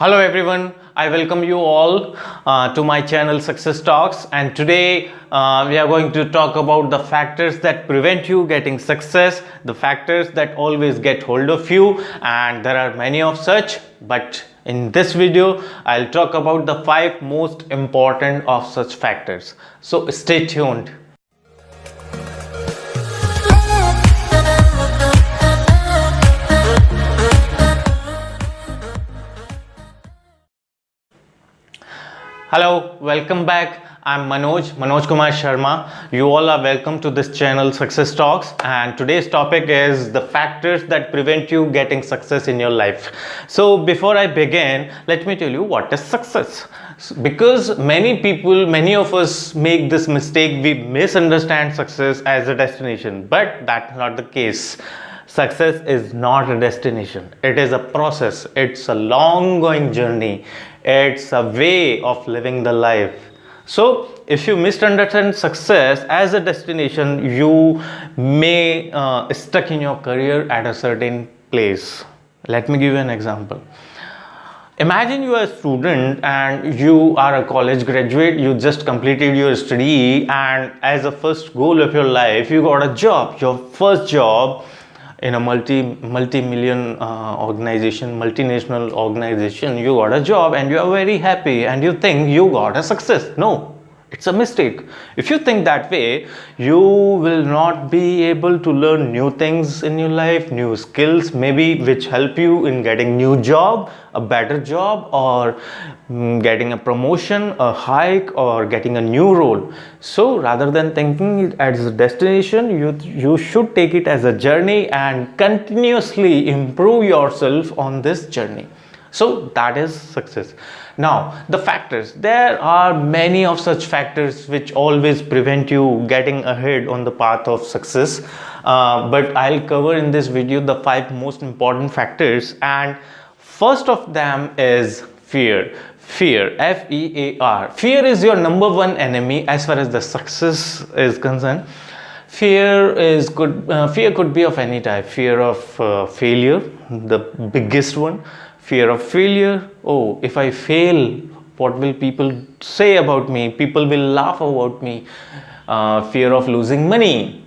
Hello everyone, I welcome you all to my channel Success Talks, and today we are going to talk about the factors that prevent you getting success, the factors that always get hold of you, and there are many of such, but in this video I'll talk about the 5 most important of such factors. So stay tuned. Hello, welcome back. I'm Manoj Kumar Sharma. You all are welcome to this channel Success Talks, and today's topic is the factors that prevent you getting success in your life. So before I begin, let me tell you what is success. Because many of us make this mistake, we misunderstand success as a destination, but that's not the case. Success is not a destination, it is a process, it's a long going journey, it's a way of living the life. So if you misunderstand success as a destination, you may stuck in your career at a certain place. Let me give you an example. Imagine you are a student and you are a college graduate, you just completed your study, and as a first goal of your life, you got a job, your first job in a multi-million organization, multinational organization. You got a job and you are very happy and you think you got a success. No, it's a mistake. If you think that way, you will not be able to learn new things in your life, new skills maybe, which help you in getting new job, a better job, or getting a promotion, a hike, or getting a new role. So rather than thinking it as a destination, you should take it as a journey and continuously improve yourself on this journey. So that is success. Now the factors, there are many of such factors which always prevent you getting ahead on the path of success, but I'll cover in this video the 5 most important factors. And first of them is fear. Fear, F-E-A-R. Fear is your number one enemy as far as the success is concerned. Fear could be of any type. Fear of failure, the biggest one. Fear of failure. Oh, if I fail, what will people say about me? People will laugh about me. Fear of losing money.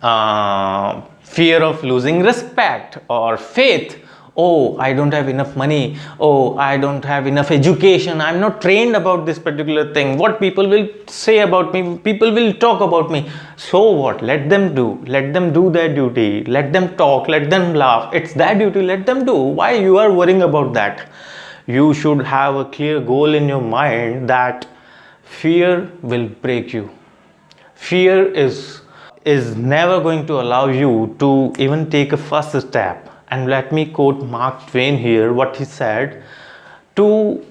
Fear of losing respect or faith. Oh, I don't have enough money. Oh, I don't have enough education. I'm not trained about this particular thing. What people will say about me? People will talk about me. So what? Let them do. Let them do their duty. Let them talk. Let them laugh. It's their duty. Let them do. Why you are worrying about that? You should have a clear goal in your mind that fear will break you. Fear is never going to allow you to even take a first step. And let me quote Mark Twain here, what he said: to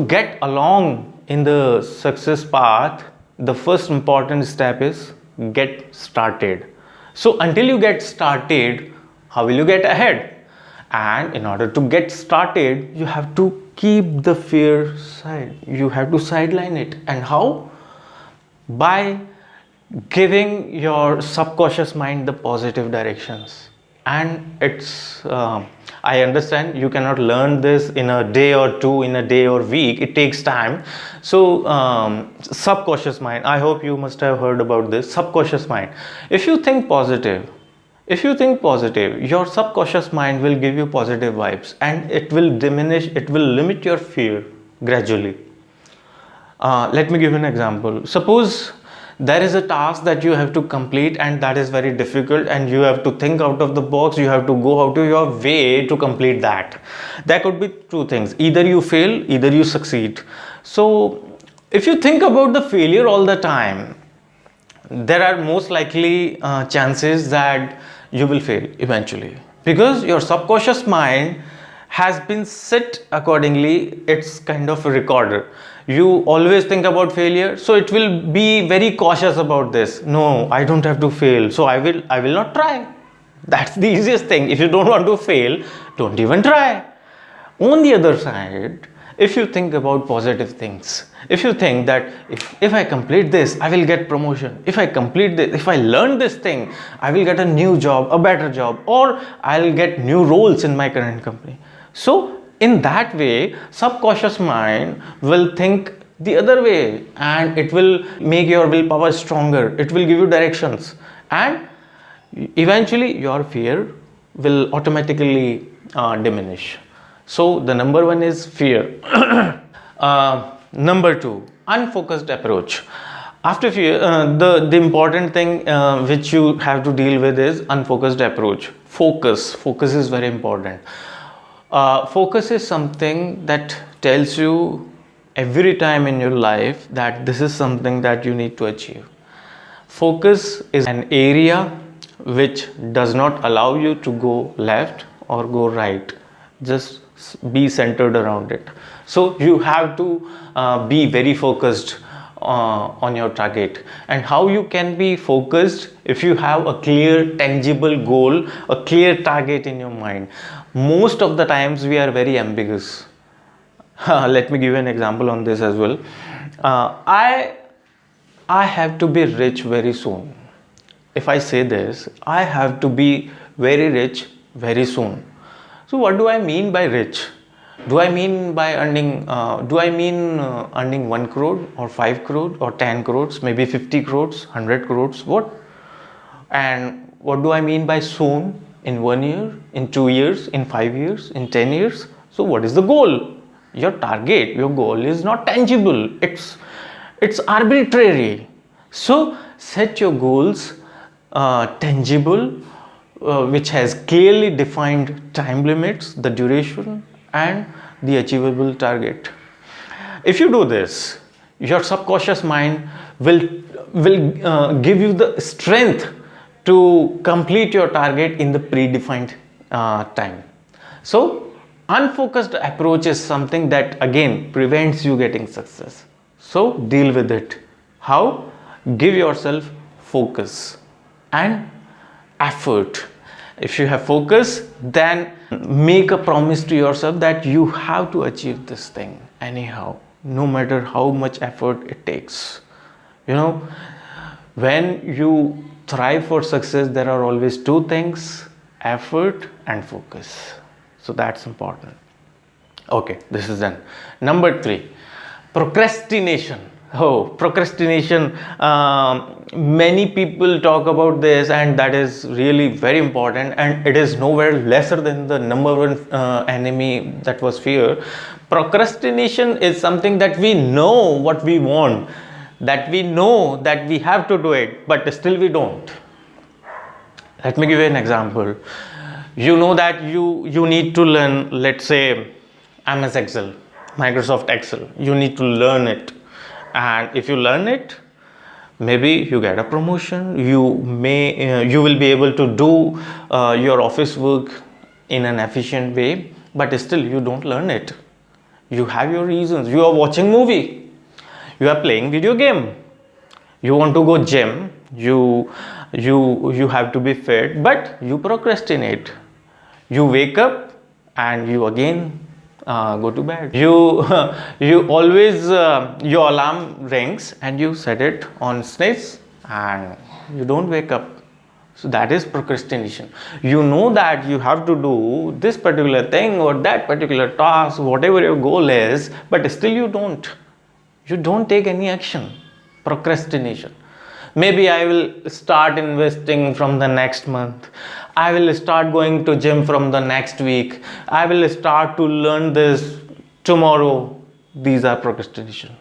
get along in the success path, the first important step is get started. So until you get started, how will you get ahead? And in order to get started, you have to keep the fear side. You have to sideline it. And how? By giving your subconscious mind the positive directions. And it's I understand you cannot learn this in a day or two, in a day or week. It takes time. So subconscious mind, I hope you must have heard about this subconscious mind. If you think positive, your subconscious mind will give you positive vibes, and it will limit your fear gradually. Let me give an example. Suppose there is a task that you have to complete and that is very difficult, and you have to think out of the box. You have to go out of your way to complete that. There could be 2 things: either you fail, either you succeed. So if you think about the failure all the time, there are most likely chances that you will fail eventually, because your subconscious mind has been set accordingly. It's kind of a recorder. You always think about failure, so it will be very cautious about this. No, I don't have to fail, so I will not try. That's the easiest thing. If you don't want to fail, don't even try. On the other side, if you think about positive things, if you think that if I complete this, I will get promotion. If I complete this, if I learn this thing, I will get a new job, a better job, or I'll get new roles in my current company. So in that way, subconscious mind will think the other way, and it will make your willpower stronger. It will give you directions, and eventually your fear will automatically diminish. So the number one is fear. Number two, unfocused approach. After fear, the important thing which you have to deal with is unfocused approach. Focus is very important. Focus is something that tells you every time in your life that this is something that you need to achieve. Focus is an area which does not allow you to go left or go right. Just be centered around it. So you have to be very focused on your target. And how you can be focused? If you have a clear, tangible goal, a clear target in your mind. Most of the times we are very ambiguous. Let me give you an example on this as well. I have to be rich very soon. If I say this, I have to be very rich very soon. So what do I mean by rich? Do I mean by earning, earning 1 crore or 5 crore or 10 crores, maybe 50 crores, 100 crores, what? And what do I mean by soon? In 1 year, in 2 years, in 5 years, in 10 years? So what is the goal? Your target, your goal is not tangible. It's arbitrary. So set your goals tangible, which has clearly defined time limits, the duration, and the achievable target. If you do this, your subconscious mind will give you the strength to complete your target in the predefined time. So unfocused approach is something that again prevents you getting success. So deal with it. How? Give yourself focus and effort. If you have focus, then make a promise to yourself that you have to achieve this thing anyhow, no matter how much effort it takes. You know, when you thrive for success, there are always two things: effort and focus. So that's important. Okay, this is done. Number three, procrastination. Oh, procrastination. Many people talk about this, and that is really very important, and it is nowhere lesser than the number one enemy, that was fear. Procrastination is something that we know what we want, that we know that we have to do it, but still we don't. Let me give you an example. You know that you need to learn, let's say, MS Excel, Microsoft Excel. You need to learn it. And if you learn it, maybe you get a promotion. You will be able to do your office work in an efficient way, but still you don't learn it. You have your reasons. You are watching movie, you are playing video game, you want to go gym, you have to be fit, but you procrastinate. You wake up and you again go to bed. You always your alarm rings and you set it on snooze and you don't wake up. So that is procrastination. You know that you have to do this particular thing or that particular task, whatever your goal is, but still you don't take any action. Procrastination. Maybe I will start investing from the next month. I will start going to gym from the next week. I will start to learn this tomorrow. These are procrastination.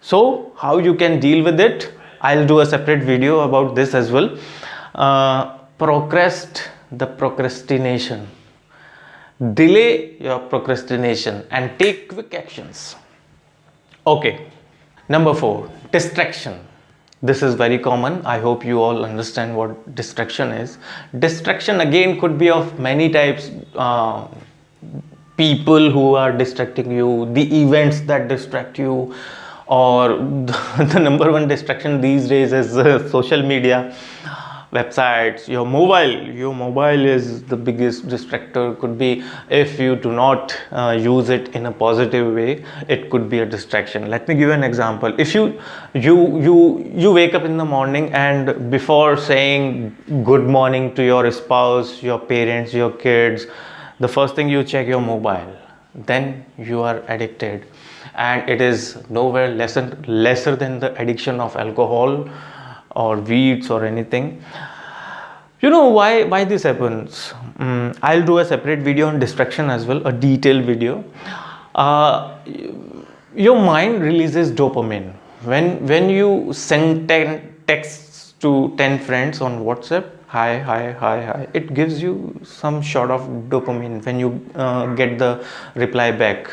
So how you can deal with it? I'll do a separate video about this as well. The procrastination. Delay your procrastination and take quick actions. Okay. Number 4, distraction. This is very common. I hope you all understand what distraction is. Distraction again could be of many types. People who are distracting you, the events that distract you, or the number one distraction these days is social media, websites, your mobile is the biggest distractor. Could be, if you do not use it in a positive way, it could be a distraction. Let me give you an example. If you wake up in the morning and before saying good morning to your spouse, your parents, your kids, the first thing you check your mobile. then you are addicted, and it is nowhere lesser than the addiction of alcohol or weeds or anything. You know why this happens? I'll do a separate video on distraction as well, a detailed video. uh, your mind releases dopamine when you send 10 texts to 10 friends on WhatsApp. Hi, hi, hi, hi. It gives you some sort of dopamine when you get the reply back.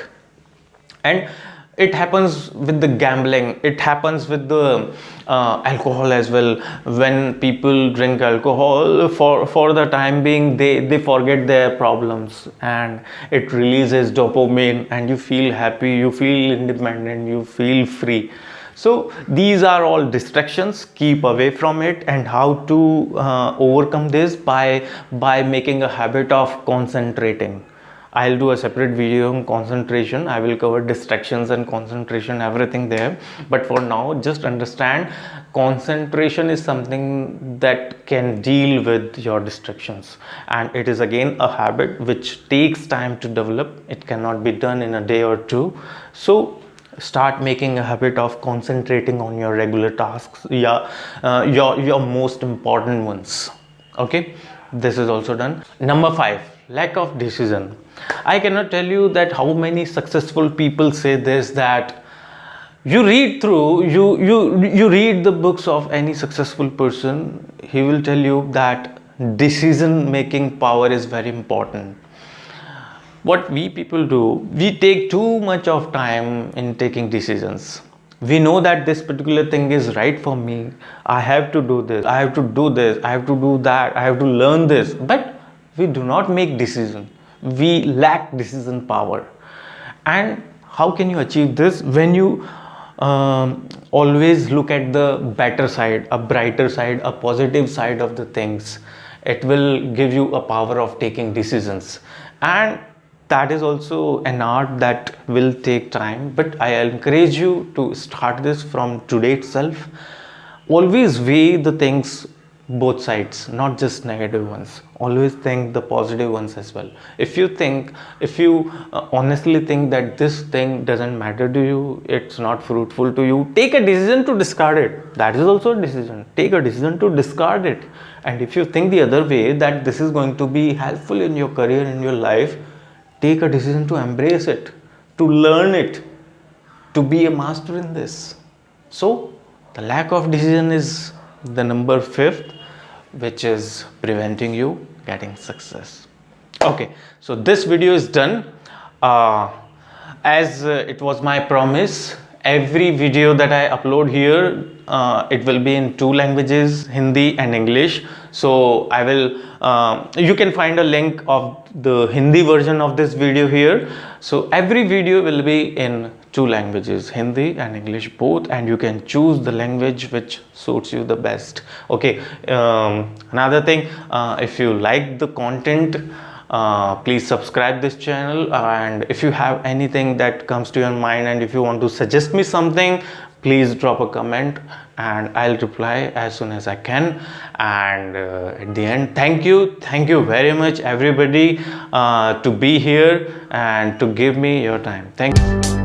And it happens with the gambling, it happens with the alcohol as well. When people drink alcohol, for the time being, they forget their problems, and it releases dopamine, and you feel happy, you feel independent, you feel free. So these are all distractions. Keep away from it. And how to overcome this? By making a habit of concentrating. I'll do a separate video on concentration. I will cover distractions and concentration, everything there. But for now, just understand, concentration is something that can deal with your distractions. And it is again a habit which takes time to develop. It cannot be done in a day or two. So start making a habit of concentrating on your regular tasks. Yeah, your most important ones. Okay, this is also done. Number 5, lack of decision. I cannot tell you that how many successful people say this, that you read the books of any successful person, he will tell you that decision making power is very important. What we people do, we take too much of time in taking decisions. We know that this particular thing is right for me, I have to do this, I have to do this, I have to do that, I have to learn this, but we do not make decision. We lack decision power. And how can you achieve this? When you always look at the better side, a brighter side, a positive side of the things, it will give you a power of taking decisions. And that is also an art that will take time, but I encourage you to start this from today itself. Always weigh the things, both sides, not just negative ones. Always think the positive ones as well. If you honestly think that this thing doesn't matter to you, it's not fruitful to you, take a decision to discard it. That is also a decision. Take a decision to discard it. And if you think the other way, that this is going to be helpful in your career, in your life, take a decision to embrace it, to learn it, to be a master in this. So the lack of decision is the number 5th, which is preventing you getting success. Okay, so this video is done. As it was my promise, every video that I upload here, it will be in 2 languages, Hindi and English. So I will you can find a link of the Hindi version of this video here. So every video will be in 2 languages, Hindi and English both, and you can choose the language which suits you the best. Okay, another thing, if you like the content, please subscribe this channel, and if you have anything that comes to your mind, and if you want to suggest me something, please drop a comment and I'll reply as soon as I can. And at the end, thank you very much everybody to be here and to give me your time. Thank you.